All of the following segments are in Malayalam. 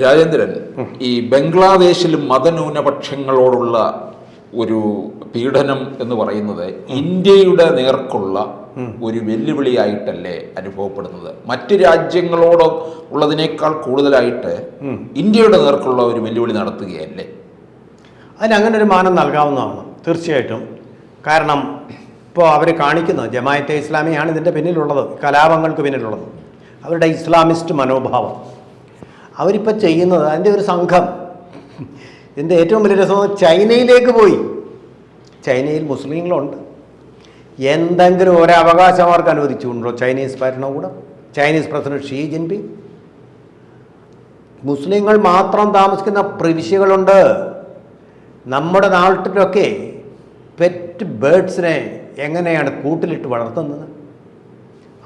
രാജേന്ദ്രൻ, ഈ ബംഗ്ലാദേശിൽ മതന്യൂനപക്ഷങ്ങളോടുള്ള ഒരു പീഡനം എന്ന് പറയുന്നത് ഇന്ത്യയുടെ നേർക്കുള്ള ഒരു വെല്ലുവിളിയായിട്ടല്ലേ അനുഭവപ്പെടുന്നത്? മറ്റ് രാജ്യങ്ങളോട് ഉള്ളതിനേക്കാൾ കൂടുതലായിട്ട് ഇന്ത്യയുടെ നേർക്കുള്ള ഒരു വെല്ലുവിളി നടത്തുകയല്ലേ? അതിനങ്ങനെ ഒരു മാനം നൽകാവുന്നതാണ് തീർച്ചയായിട്ടും. കാരണം ഇപ്പോൾ അവർ കാണിക്കുന്നത് ജമാഅത്തെ ഇസ്ലാമിയാണ് ഇതിൻ്റെ പിന്നിലുള്ളത്, കലാപങ്ങൾക്ക് പിന്നിലുള്ളത്, അവരുടെ ഇസ്ലാമിസ്റ്റ് മനോഭാവം. അവരിപ്പോൾ ചെയ്യുന്നത് അതിൻ്റെ ഒരു സംഘം. ഇതിൻ്റെ ഏറ്റവും വലിയ രസം ചൈനയിലേക്ക് പോയി. ചൈനയിൽ മുസ്ലിങ്ങളുണ്ട്. എന്തെങ്കിലും ഒരവകാശം അവർക്ക് അനുവദിച്ചുകൊണ്ടോ ചൈനീസ് ഭരണകൂടം, ചൈനീസ് പ്രസിഡന്റ് ഷീ ജിൻപിങ്? മുസ്ലിങ്ങൾ മാത്രം താമസിക്കുന്ന പ്രവിശ്യകളുണ്ട്. നമ്മുടെ നാട്ടിലൊക്കെ പെറ്റ് ബേഡ്സിനെ എങ്ങനെയാണ് കൂട്ടിലിട്ട് വളർത്തുന്നത്?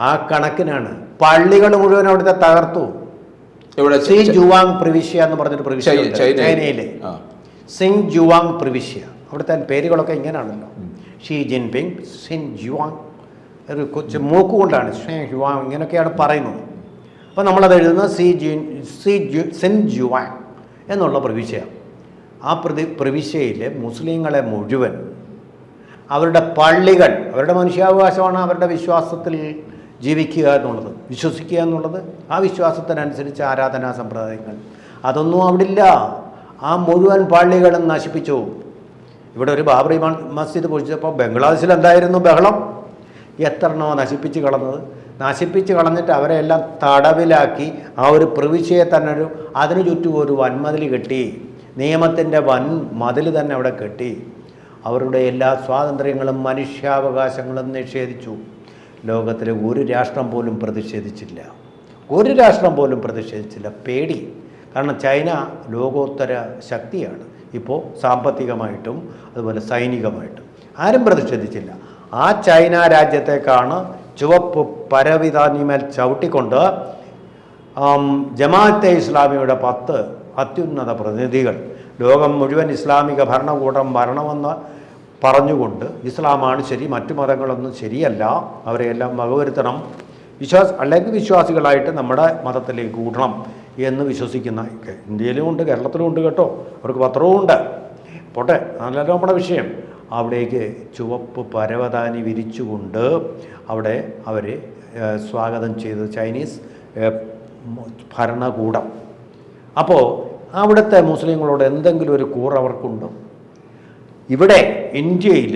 ആ കണക്കിനാണ്. പള്ളികൾ മുഴുവൻ അവിടുത്തെ തകർത്തു. സിങ് ജുവാങ് പ്രവിശ്യ എന്ന് പറഞ്ഞൊരു പ്രവിശ്യ ചൈനയിലെ സിങ് ജുവാങ് പ്രവിശ്യ. അവിടുത്തെ പേരുകളൊക്കെ ഇങ്ങനെയാണല്ലോ. ഷീ ജിൻപിങ്, സിൻ ജുവാങ്, ഒരു കൊച്ചു മൂക്കുകൊണ്ടാണ് ഷേ ജുവാങ്, ഇങ്ങനെയൊക്കെയാണ് പറയുന്നത്. അപ്പോൾ നമ്മളത് എഴുതുന്നത് സിൻ ജുവാങ് എന്നുള്ള പ്രവിശ്യ. ആ പ്രവിശ്യയിലെ മുസ്ലിങ്ങളെ മുഴുവൻ അവരുടെ പള്ളികൾ, അവരുടെ മനുഷ്യാവകാശമാണ് അവരുടെ വിശ്വാസത്തിൽ ജീവിക്കുക എന്നുള്ളത്, വിശ്വസിക്കുക എന്നുള്ളത്, ആ വിശ്വാസത്തിനനുസരിച്ച് ആരാധനാ സമ്പ്രദായങ്ങൾ, അതൊന്നും അവിടെ ഇല്ല. ആ മുഴുവൻ പള്ളികളും നശിപ്പിച്ചു. ഇവിടെ ഒരു ബാബറി മസ്ജിദ് പൊളിച്ചപ്പോൾ ബംഗ്ലാദേശിൽ എന്തായിരുന്നു ബഹളം? എത്രണ്ണോ നശിപ്പിച്ച് കളഞ്ഞത്. നശിപ്പിച്ച് കളഞ്ഞിട്ട് അവരെ എല്ലാം തടവിലാക്കി ആ ഒരു പ്രവിശ്യയെ തന്നെ അതിനു ചുറ്റും ഒരു വൻമതിൽ കെട്ടി, നിയമത്തിൻ്റെ വൻ മതിൽ തന്നെ അവിടെ കെട്ടി. അവരുടെ എല്ലാ സ്വാതന്ത്ര്യങ്ങളും മനുഷ്യാവകാശങ്ങളും നിഷേധിച്ചു. ലോകത്തിലെ ഒരു രാഷ്ട്രം പോലും പ്രതിഷേധിച്ചില്ല. ഒരു രാഷ്ട്രം പോലും പ്രതിഷേധിച്ചില്ല. പേടി. കാരണം ചൈന ലോകോത്തര ശക്തിയാണ് ഇപ്പോൾ, സാമ്പത്തികമായിട്ടും അതുപോലെ സൈനികമായിട്ടും. ആരും പ്രതിഷേധിച്ചില്ല. ആ ചൈന രാജ്യത്തേക്കാണ് ചുവപ്പ് പരവിതാനിമേൽ ചവിട്ടിക്കൊണ്ട് ജമാഅത്തെ ഇസ്ലാമിയുടെ 10 അത്യുന്നത പ്രതിനിധികൾ ലോകം മുഴുവൻ ഇസ്ലാമിക ഭരണകൂടം വരണമെന്ന് പറഞ്ഞുകൊണ്ട് ഇസ്ലാമാണ് ശരി, മറ്റു മതങ്ങളൊന്നും ശരിയല്ല, അവരെയെല്ലാം വകവരുത്തണം, അല്ലെങ്കിൽ വിശ്വാസികളായിട്ട് നമ്മുടെ മതത്തിലേക്ക് കൂടണം എന്ന് വിശ്വസിക്കുന്ന ഇന്ത്യയിലും ഉണ്ട്, കേരളത്തിലും ഉണ്ട് കേട്ടോ. അവർക്ക് പത്രവും ഉണ്ട്. പോട്ടെ, അതല്ലല്ലോ നമ്മുടെ വിഷയം. അവിടേക്ക് ചുവപ്പ് പരവതാനി വിരിച്ചുകൊണ്ട് അവിടെ അവർ സ്വാഗതം ചെയ്തു ചൈനീസ് ഭരണകൂടം. അപ്പോൾ അവിടുത്തെ മുസ്ലിങ്ങളോട് എന്തെങ്കിലും ഒരു കൂറ് അവർക്കുണ്ടോ? ഇവിടെ ഇന്ത്യയിൽ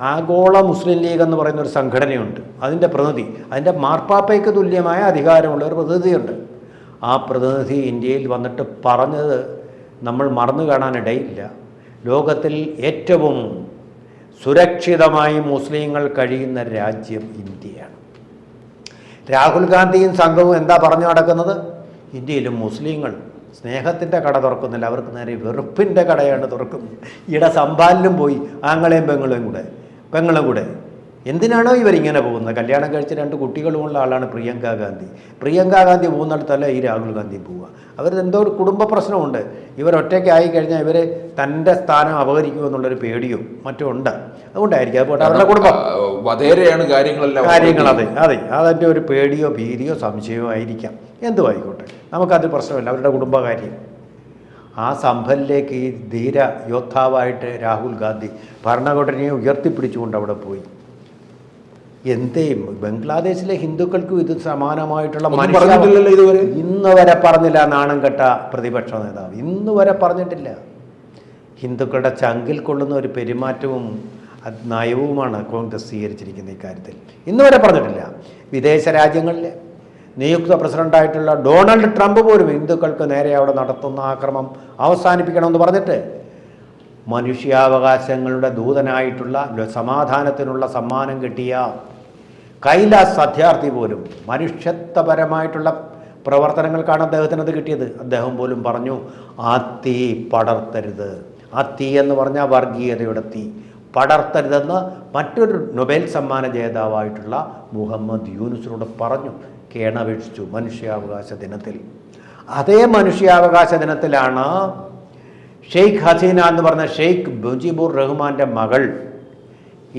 ആഗോള മുസ്ലിം ലീഗ് എന്ന് പറയുന്ന ഒരു സംഘടനയുണ്ട്. അതിൻ്റെ പ്രതിനിധി, അതിൻ്റെ മാർപ്പാപ്പയ്ക്ക് തുല്യമായ അധികാരമുള്ള ഒരു പ്രതിനിധിയുണ്ട്. ആ പ്രതിനിധി ഇന്ത്യയിൽ വന്നിട്ട് പറഞ്ഞത് നമ്മൾ മറന്നു കാണാനിടയില്ല. ലോകത്തിൽ ഏറ്റവും സുരക്ഷിതമായി മുസ്ലിങ്ങൾ കഴിയുന്ന രാജ്യം ഇന്ത്യയാണ്. രാഹുൽ ഗാന്ധിയും സംഘവും എന്താ പറഞ്ഞു നടക്കുന്നത്? ഇന്ത്യയിലും മുസ്ലിങ്ങൾ സ്നേഹത്തിൻ്റെ കട തുറക്കുന്നില്ല, അവർക്ക് നേരെ വെറുപ്പിൻ്റെ കടയാണ് തുറക്കുന്നത്. ഈടെ സംഭാലിലും പോയി ആങ്ങളെയും പെങ്ങളും കൂടെ. എന്തിനാണോ ഇവരിങ്ങനെ പോകുന്നത്? കല്യാണം കഴിച്ച് 2 കുട്ടികളുമുള്ള ആളാണ് പ്രിയങ്ക ഗാന്ധി. പ്രിയങ്ക ഗാന്ധി പോകുന്നിടത്തല്ല ഈ രാഹുൽ ഗാന്ധി പോവുക. അവരെന്തോ ഒരു കുടുംബ പ്രശ്നമുണ്ട്. ഇവരൊറ്റയ്ക്കായി കഴിഞ്ഞാൽ ഇവർ തൻ്റെ സ്ഥാനം അപഹരിക്കുമെന്നുള്ളൊരു പേടിയോ മറ്റും ഉണ്ട്. അതുകൊണ്ടായിരിക്കും അതുപോലെ അവരുടെ കുടുംബം കാര്യങ്ങൾ അതെ അതിൻ്റെ ഒരു പേടിയോ ഭീതിയോ സംശയമോ ആയിരിക്കാം. എന്തും ആയിക്കോട്ടെ, നമുക്കത് പ്രശ്നമില്ല. അവരുടെ കുടുംബകാര്യം. ആ സംഭലിലേക്ക് ഈ ധീര യോദ്ധാവായിട്ട് രാഹുൽ ഗാന്ധി ഭരണഘടനയെ ഉയർത്തിപ്പിടിച്ചുകൊണ്ട് അവിടെ പോയി. എന്തേയും ബംഗ്ലാദേശിലെ ഹിന്ദുക്കൾക്കും ഇത് സമാനമായിട്ടുള്ള ഇന്ന് വരെ പറഞ്ഞില്ല. നാണം കെട്ട പ്രതിപക്ഷ നേതാവ് ഇന്ന് വരെ പറഞ്ഞിട്ടില്ല. ഹിന്ദുക്കളുടെ ചങ്കിൽ കൊള്ളുന്ന ഒരു പെരുമാറ്റവും നയവുമാണ് കോൺഗ്രസ് സ്വീകരിച്ചിരിക്കുന്ന ഇക്കാര്യത്തിൽ. ഇന്ന് വരെ പറഞ്ഞിട്ടില്ല. വിദേശ രാജ്യങ്ങളിലെ നിയുക്ത പ്രസിഡൻ്റായിട്ടുള്ള ഡൊണാൾഡ് ട്രംപ് പോലും ഹിന്ദുക്കൾക്ക് നേരെ അവിടെ നടത്തുന്ന ആക്രമണം അവസാനിപ്പിക്കണമെന്ന് പറഞ്ഞിട്ട് മനുഷ്യാവകാശങ്ങളുടെ ദൂതനായിട്ടുള്ള സമാധാനത്തിനുള്ള സമ്മാനം കിട്ടിയ കൈലാസ് സത്യാർത്ഥി പോലും മനുഷ്യത്വപരമായിട്ടുള്ള പ്രവർത്തനങ്ങൾക്കാണ് അദ്ദേഹത്തിനത് കിട്ടിയത്. അദ്ദേഹം പോലും പറഞ്ഞു, ആ തീ പടർത്തരുത്. ആ തീ എന്ന് പറഞ്ഞാൽ വർഗീയതയുടെ തീ പടർത്തരുതെന്ന് മറ്റൊരു നൊബേൽ സമ്മാന ജേതാവായിട്ടുള്ള മുഹമ്മദ് യൂനുസിനോട് പറഞ്ഞു, കേണപേക്ഷിച്ചു മനുഷ്യാവകാശ ദിനത്തിൽ. അതേ മനുഷ്യാവകാശ ദിനത്തിലാണ് ഷെയ്ഖ് ഹസീന എന്ന് പറഞ്ഞ ഷെയ്ഖ് മുജിബുർ റഹ്മാൻ്റെ മകൾ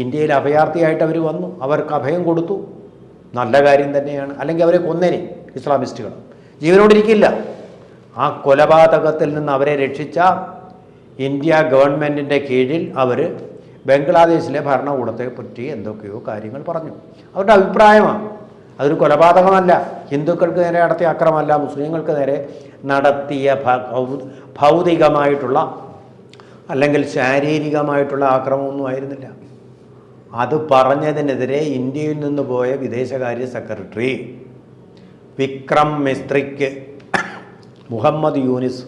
ഇന്ത്യയിൽ അഭയാർത്ഥിയായിട്ട് അവർ വന്നു. അവർക്ക് അഭയം കൊടുത്തു. നല്ല കാര്യം തന്നെയാണ്. അല്ലെങ്കിൽ അവരെ കൊന്നേനെ ഇസ്ലാമിസ്റ്റുകൾ, ജീവനോടിരിക്കില്ല. ആ കൊലപാതകത്തിൽ നിന്ന് അവരെ രക്ഷിച്ച ഇന്ത്യ ഗവൺമെൻറ്റിൻ്റെ കീഴിൽ അവർ ബംഗ്ലാദേശിലെ ഭരണകൂടത്തെ പറ്റി എന്തൊക്കെയോ കാര്യങ്ങൾ പറഞ്ഞു. അവരുടെ അഭിപ്രായമാണ്. അതൊരു കൊലപാതകമല്ല, ഹിന്ദുക്കൾക്ക് നേരെ നടത്തിയ അക്രമമല്ല, മുസ്ലിങ്ങൾക്ക് നേരെ നടത്തിയ ഭൗതികമായിട്ടുള്ള അല്ലെങ്കിൽ ശാരീരികമായിട്ടുള്ള ആക്രമമൊന്നും ആയിരുന്നില്ല. അത് പറഞ്ഞതിനെതിരെ ഇന്ത്യയിൽ നിന്ന് പോയ വിദേശകാര്യ സെക്രട്ടറി വിക്രം മിസ്ത്രിക്ക് മുഹമ്മദ് യൂനിസ്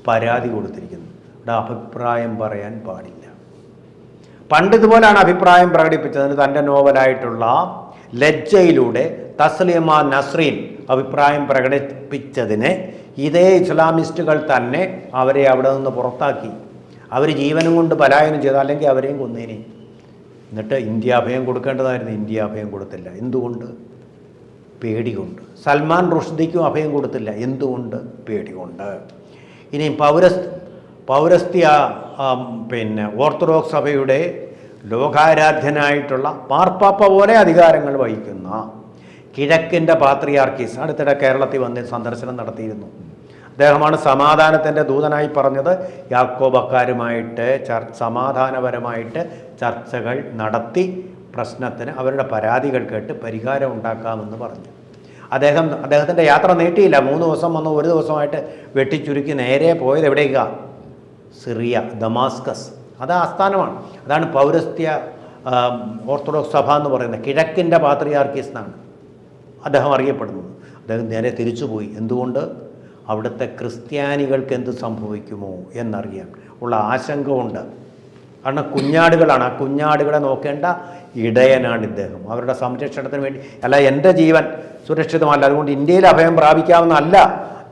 പരാതി കൊടുത്തിരിക്കുന്നു. ഇവിടെ അഭിപ്രായം പറയാൻ പാടില്ല. പണ്ട് ഇതുപോലെയാണ് അഭിപ്രായം പ്രകടിപ്പിച്ചതിന് തൻ്റെ നോവലായിട്ടുള്ള ലജ്ജയിലൂടെ തസ്ലീമ നസ്രീൻ അഭിപ്രായം പ്രകടിപ്പിച്ചതിന് ഇതേ ഇസ്ലാമിസ്റ്റുകൾ തന്നെ അവരെ അവിടെ നിന്ന് പുറത്താക്കി. അവർ ജീവനും കൊണ്ട് പലായനം ചെയ്തു, അല്ലെങ്കിൽ അവരെയും കൊന്നേനെ. എന്നിട്ട് ഇന്ത്യ അഭയം കൊടുക്കേണ്ടതായിരുന്നു, ഇന്ത്യ അഭയം കൊടുത്തില്ല. എന്തുകൊണ്ട്? പേടികൊണ്ട്. സൽമാൻ റുഷ്ദിക്കും അഭയം കൊടുത്തില്ല. എന്തുകൊണ്ട്? പേടികൊണ്ട്. ഇനി പൗരസ്ത്യ ഓർത്തഡോക്സ് സഭയുടെ ലോകാരാധ്യനായിട്ടുള്ള മാർപ്പാപ്പ പോലെ അധികാരങ്ങൾ വഹിക്കുന്ന കിഴക്കിൻ്റെ പാത്രിയാർക്കീസ് അടുത്തിടെ കേരളത്തിൽ വന്ന് സന്ദർശനം നടത്തിയിരുന്നു. അദ്ദേഹമാണ് സമാധാനത്തിൻ്റെ ദൂതനായി പറഞ്ഞത്. യാക്കോബക്കാരുമായിട്ട് സമാധാനപരമായിട്ട് ചർച്ചകൾ നടത്തി പ്രശ്നത്തിന് അവരുടെ പരാതികൾ കേട്ട് പരിഹാരം ഉണ്ടാക്കാമെന്ന് പറഞ്ഞു. അദ്ദേഹത്തിൻ്റെ യാത്ര നീട്ടിയില്ല. 3 ദിവസം വന്ന് 1 ദിവസമായിട്ട് വെട്ടിച്ചുരുക്കി നേരെ പോയത് എവിടേക്കാണ്? സിറിയ, ദമാസ്കസ്. അത് ആസ്ഥാനമാണ്. അതാണ് പൗരസ്ത്യ ഓർത്തഡോക്സ് സഭ എന്ന് പറയുന്നത്. കിഴക്കിൻ്റെ പാത്രിയാർക്കീസ് എന്നാണ് അദ്ദേഹം അറിയപ്പെടുന്നത്. അദ്ദേഹം നേരെ തിരിച്ചുപോയി. എന്തുകൊണ്ട്? അവിടുത്തെ ക്രിസ്ത്യാനികൾക്ക് എന്ത് സംഭവിക്കുമോ എന്നറിയാൻ ഉള്ള ആശങ്ക ഉണ്ട്. കാരണം കുഞ്ഞാടുകളാണ്. ആ കുഞ്ഞാടുകളെ നോക്കേണ്ട ഇടയനാണ് ഇദ്ദേഹം. അവരുടെ സംരക്ഷണത്തിന് വേണ്ടി അല്ല, എൻ്റെ ജീവൻ സുരക്ഷിതമല്ല, അതുകൊണ്ട് ഇന്ത്യയിൽ അഭയം പ്രാപിക്കാമെന്നല്ല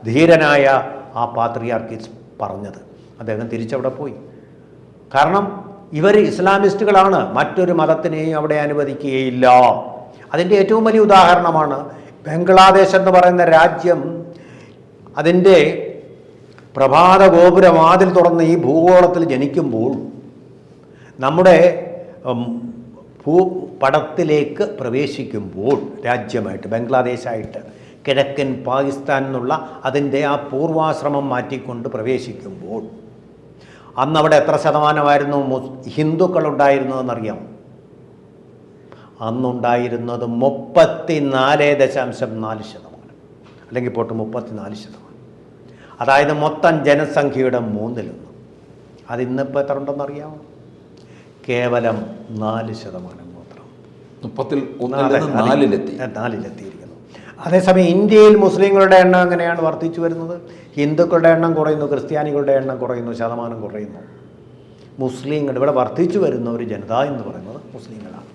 ധീരനായ ആ പാത്രിയാർക്കീസ് പറഞ്ഞത്. അദ്ദേഹം തിരിച്ചവിടെ പോയി. കാരണം ഇവർ ഇസ്ലാമിസ്റ്റുകളാണ്, മറ്റൊരു മതത്തിനെയും അവിടെ അനുവദിക്കുകയില്ല. അതിൻ്റെ ഏറ്റവും വലിയ ഉദാഹരണമാണ് ബംഗ്ലാദേശ് എന്ന് പറയുന്ന രാജ്യം. അതിൻ്റെ പ്രഭാത ഗോപുരവാതിൽ തുറന്ന് ഈ ഭൂഗോളത്തിൽ ജനിക്കുമ്പോൾ നമ്മുടെ ഭൂപടത്തിലേക്ക് പ്രവേശിക്കുമ്പോൾ രാജ്യമായിട്ട് ബംഗ്ലാദേശായിട്ട് കിഴക്കൻ പാകിസ്ഥാൻ എന്നുള്ള അതിൻ്റെ ആ പൂർവാശ്രമം മാറ്റിക്കൊണ്ട് പ്രവേശിക്കുമ്പോൾ അന്നവിടെ എത്ര ശതമാനമായിരുന്നു ഹിന്ദുക്കളുണ്ടായിരുന്നതെന്നറിയാം? അന്നുണ്ടായിരുന്നത് 34.4%, അല്ലെങ്കിൽ പോട്ട് 34%. അതായത് മൊത്തം ജനസംഖ്യയുടെ 1/3. അതിന്നിപ്പോൾ എത്ര ഉണ്ടെന്നറിയാമോ? കേവലം 4% മാത്രം. 4-ലെത്തിയിരിക്കുന്നു. അതേസമയം ഇന്ത്യയിൽ മുസ്ലിങ്ങളുടെ എണ്ണം എങ്ങനെയാണ് വർദ്ധിച്ചു വരുന്നത്? ഹിന്ദുക്കളുടെ എണ്ണം കുറയുന്നു, ക്രിസ്ത്യാനികളുടെ എണ്ണം കുറയുന്നു, ശതമാനം കുറയുന്നു. മുസ്ലിങ്ങൾ ഇവിടെ വർദ്ധിച്ചു വരുന്ന ഒരു ജനത എന്ന് പറയുന്നത് മുസ്ലിങ്ങളാണ്.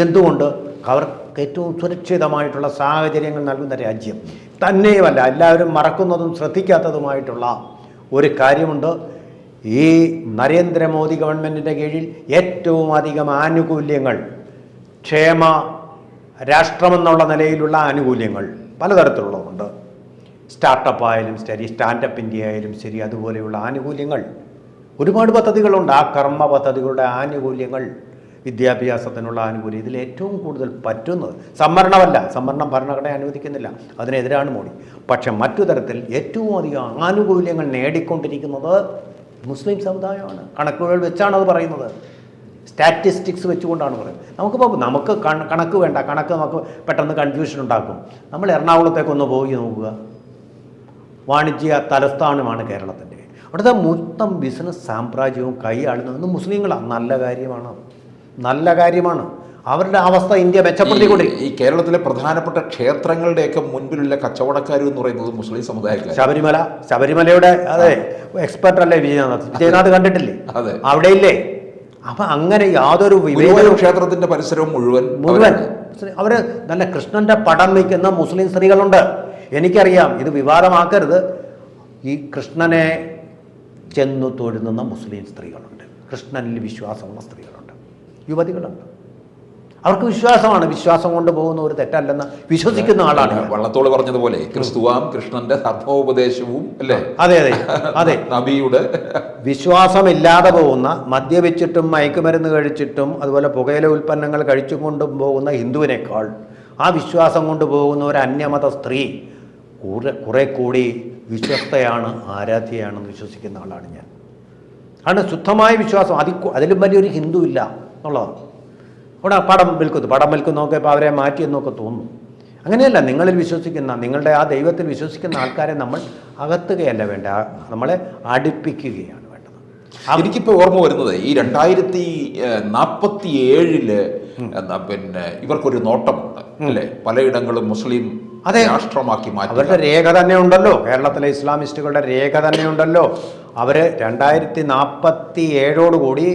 എന്തുകൊണ്ട്? അവർക്ക് ഏറ്റവും സുരക്ഷിതമായിട്ടുള്ള സാഹചര്യങ്ങൾ നൽകുന്ന രാജ്യം തന്നെയുമല്ല, എല്ലാവരും മറക്കുന്നതും ശ്രദ്ധിക്കാത്തതുമായിട്ടുള്ള ഒരു കാര്യമുണ്ട്. ഈ നരേന്ദ്രമോദി ഗവൺമെൻറ്റിൻ്റെ കീഴിൽ ഏറ്റവും അധികം ആനുകൂല്യങ്ങൾ, ക്ഷേമ രാഷ്ട്രമെന്നുള്ള നിലയിലുള്ള ആനുകൂല്യങ്ങൾ പലതരത്തിലുള്ളതുണ്ട്. സ്റ്റാർട്ടപ്പ് ആയാലും ശരി, സ്റ്റാൻഡപ്പ് ഇന്ത്യ ആയാലും ശരി, അതുപോലെയുള്ള ആനുകൂല്യങ്ങൾ ഒരുപാട് പദ്ധതികളുണ്ട്. ആ കർമ്മ പദ്ധതികളുടെ ആനുകൂല്യങ്ങൾ, വിദ്യാഭ്യാസത്തിനുള്ള ആനുകൂല്യം, ഇതിൽ ഏറ്റവും കൂടുതൽ പറ്റുന്നത് സംവരണമല്ല. സംവരണം ഭരണഘടന അനുവദിക്കുന്നില്ല, അതിനെതിരാണ് മോഡി. പക്ഷെ മറ്റു തരത്തിൽ ഏറ്റവും അധികം ആനുകൂല്യങ്ങൾ നേടിക്കൊണ്ടിരിക്കുന്നത് മുസ്ലിം സമുദായമാണ്. കണക്കുകൾ വെച്ചാണ് അത് പറയുന്നത്, സ്റ്റാറ്റിസ്റ്റിക്സ് വെച്ചുകൊണ്ടാണ് പറയുന്നത്. നമുക്ക് കണക്ക് വേണ്ട, കണക്ക് നമുക്ക് പെട്ടെന്ന് കൺഫ്യൂഷൻ ഉണ്ടാക്കും. നമ്മൾ എറണാകുളത്തേക്കൊന്ന് പോയി നോക്കുക. വാണിജ്യ തലസ്ഥാനമാണ് കേരളത്തിൻ്റെ. അവിടുത്തെ മൊത്തം ബിസിനസ് സാമ്രാജ്യവും കൈയാളുന്നത് മുസ്ലിങ്ങളാണ്. നല്ല കാര്യമാണ്. അവരുടെ അവസ്ഥ ഇന്ത്യ മെച്ചപ്പെടുത്തിക്കൊണ്ടിരിക്കും. ഈ കേരളത്തിലെ പ്രധാനപ്പെട്ട ക്ഷേത്രങ്ങളുടെയൊക്കെ മുൻപിലുള്ള കച്ചവടക്കാർ എന്ന് പറയുന്നത് മുസ്ലിം സമുദായക്കാർ. ശബരിമലയുടെ അതെ എക്സ്പെർട്ട് അല്ലേ വിജയനാഥ് കണ്ടിട്ടില്ലേ? അതെ, അവിടെ ഇല്ലേ? അപ്പം അങ്ങനെ യാതൊരു ക്ഷേത്രത്തിന്റെ പരിസരവും മുഴുവൻ അവർ നല്ല കൃഷ്ണന്റെ പടം വയ്ക്കുന്ന മുസ്ലിം സ്ത്രീകളുണ്ട്. എനിക്കറിയാം, ഇത് വിവാദമാക്കരുത്. ഈ കൃഷ്ണനെ ചെന്നു തൊഴുന്ന മുസ്ലിം സ്ത്രീകളുണ്ട്, കൃഷ്ണനിൽ വിശ്വാസമുള്ള സ്ത്രീകളുണ്ട്, യുവതികളുണ്ട്. അവർക്ക് വിശ്വാസമാണ്, വിശ്വാസം കൊണ്ട് പോകുന്ന ഒരു തെറ്റല്ലെന്ന് വിശ്വസിക്കുന്ന ആളാണ്. വള്ളത്തോൾ പറഞ്ഞതുപോലെ ക്രിസ്തുവാം കൃഷ്ണന്റെ ധർമ്മോപദേശവും അല്ലേ? അതെ നബിയുടെ വിശ്വാസമില്ലാതെ പോകുന്ന, മദ്യപിച്ചിട്ടും മയക്കുമരുന്ന് കഴിച്ചിട്ടും അതുപോലെ പുകയില ഉൽപ്പന്നങ്ങൾ കഴിച്ചുകൊണ്ടും പോകുന്ന ഹിന്ദുവിനേക്കാൾ ആ വിശ്വാസം കൊണ്ട് പോകുന്ന ഒരു അന്യമത സ്ത്രീ കുറെ കൂടി വിശ്വസ്തയാണ്, ആരാധ്യയാണെന്ന് വിശ്വസിക്കുന്ന ആളാണ് ഞാൻ. ആണ് ശുദ്ധമായ വിശ്വാസം. അതിലും വലിയൊരു ഹിന്ദു ഇല്ല എന്നുള്ളതാണ്. അവിടെ പടം വിൽക്കുന്നൊക്കെ ഇപ്പോൾ അവരെ മാറ്റിയെന്നൊക്കെ തോന്നുന്നു. അങ്ങനെയല്ല, നിങ്ങളിൽ വിശ്വസിക്കുന്ന, നിങ്ങളുടെ ആ ദൈവത്തിൽ വിശ്വസിക്കുന്ന ആൾക്കാരെ നമ്മൾ അകത്തുകയല്ല വേണ്ട, നമ്മളെ അടുപ്പിക്കുകയാണ് വേണ്ടത്. എനിക്കിപ്പോൾ ഓർമ്മ വരുന്നത് ഈ 2047 പിന്നെ ഇവർക്കൊരു നോട്ടമുണ്ട് അല്ലേ, പലയിടങ്ങളും മുസ്ലിം രാഷ്ട്രമാക്കി മാറ്റി. അവരുടെ രേഖ തന്നെ ഉണ്ടല്ലോ, കേരളത്തിലെ ഇസ്ലാമിസ്റ്റുകളുടെ രേഖ തന്നെ ഉണ്ടല്ലോ. അവർ 2047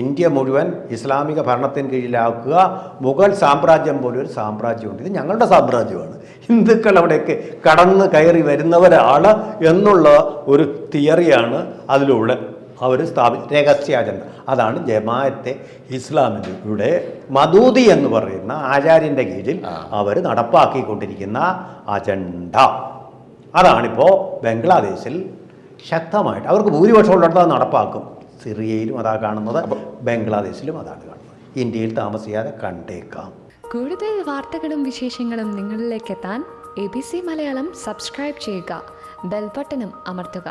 ഇന്ത്യ മുഴുവൻ ഇസ്ലാമിക ഭരണത്തിന് കീഴിലാക്കുക, മുഗൾ സാമ്രാജ്യം പോലെ ഒരു സാമ്രാജ്യമുണ്ട്. ഇത് ഞങ്ങളുടെ സാമ്രാജ്യമാണ്, ഹിന്ദുക്കൾ അവിടേക്ക് കടന്ന് കയറി വരുന്നവരാണ് എന്നുള്ള ഒരു തിയറിയാണ് അതിലൂടെ അവർ രഹസ്യ അജണ്ട. അതാണ് ജമാഅത്തെ ഇസ്ലാമിയുടെ മദൂദി എന്ന് പറയുന്ന ആചാര്യൻ്റെ കീഴിൽ അവർ നടപ്പാക്കിക്കൊണ്ടിരിക്കുന്ന അജണ്ട. അതാണിപ്പോൾ ബംഗ്ലാദേശിൽ ശക്തമായിട്ട് അവർക്ക് ഭൂരിപക്ഷമുള്ളിടത്ത് അത് നടപ്പാക്കും. സിറിയയിലും അതാ കാണുന്നത്, ബംഗ്ലാദേശിലും അതാണ് കാണുന്നത്. ഇന്ത്യയിൽ താമസിയാതെ കണ്ടേക്കാം. കൂടുതൽ വാർത്തകളും വിശേഷങ്ങളും നിങ്ങളിലേക്ക് എത്താൻ ABC മലയാളം സബ്സ്ക്രൈബ് ചെയ്യുക, ബെൽ ബട്ടണും അമർത്തുക.